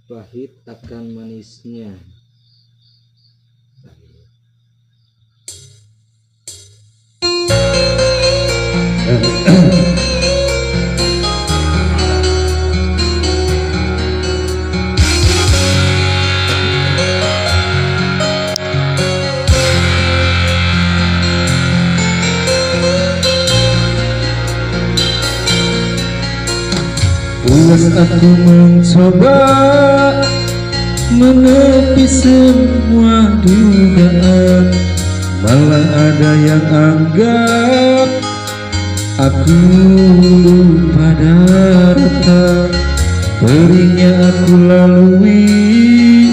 pahit akan manisnya. Puas aku mencoba menepi semua dugaan, malah ada yang anggap aku lupa daratan. Perihnya aku lalui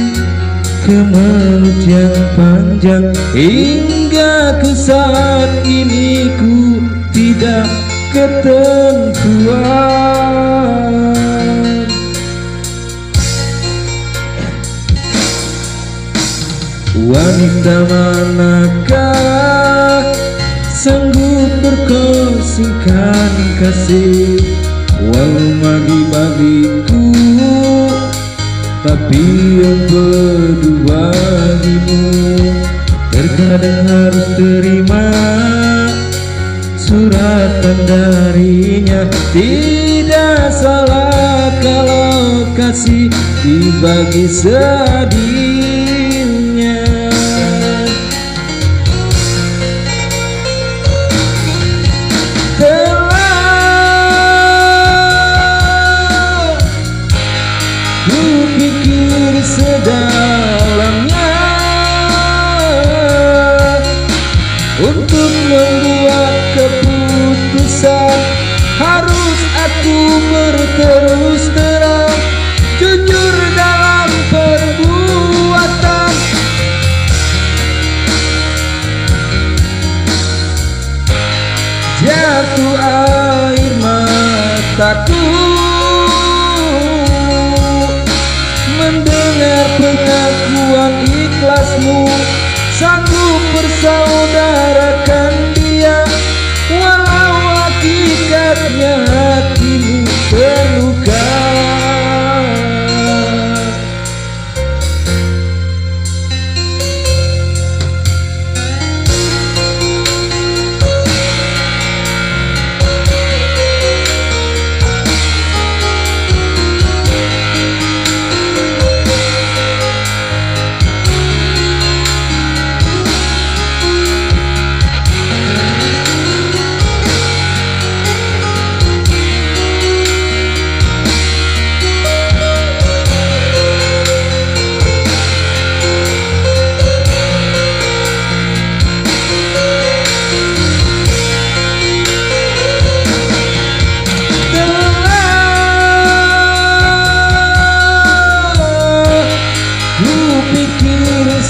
kemelut yang panjang, hingga ke saat ini ku tidak ketentuan. Wanita manakah sanggup berkosingkan kasih, walau bagi-bagiku, tapi yang berdua bagimu. Terkadang harus terima suratan darinya. Tidak salah kalau kasih dibagi seadilnya. Telah ku pikir sedalamnya untuk membuat keputusan. Harus aku berterus terang, jujur dalam perbuatan. Jatuh air mataku mendengar pengakuan ikhlasmu, sanggup bersaudarakan dia, walau hakikatnya hatimu terluka.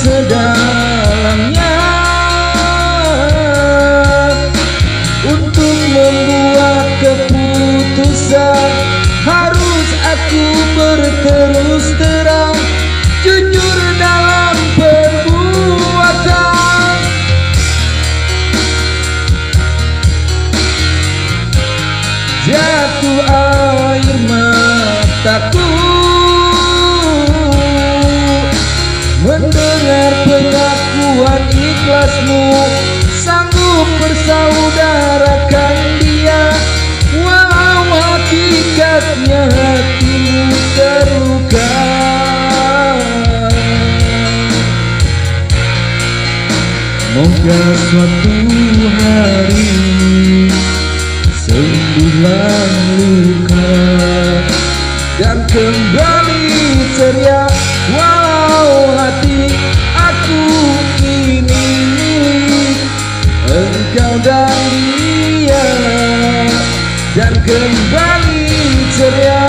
Sedalamnya untuk membuat keputusan. Harus aku berterus terang, jujur dalam perbuatan. Jatuh air mataku mendengar pengakuan ikhlasmu, sanggup bersaudarakan dia, walau hakikatnya hatimu terluka. Moga suatu hari sembuhlah luka dan kembali ceria, walau hati aku ini milik engkau dan dia, dan kembali ceria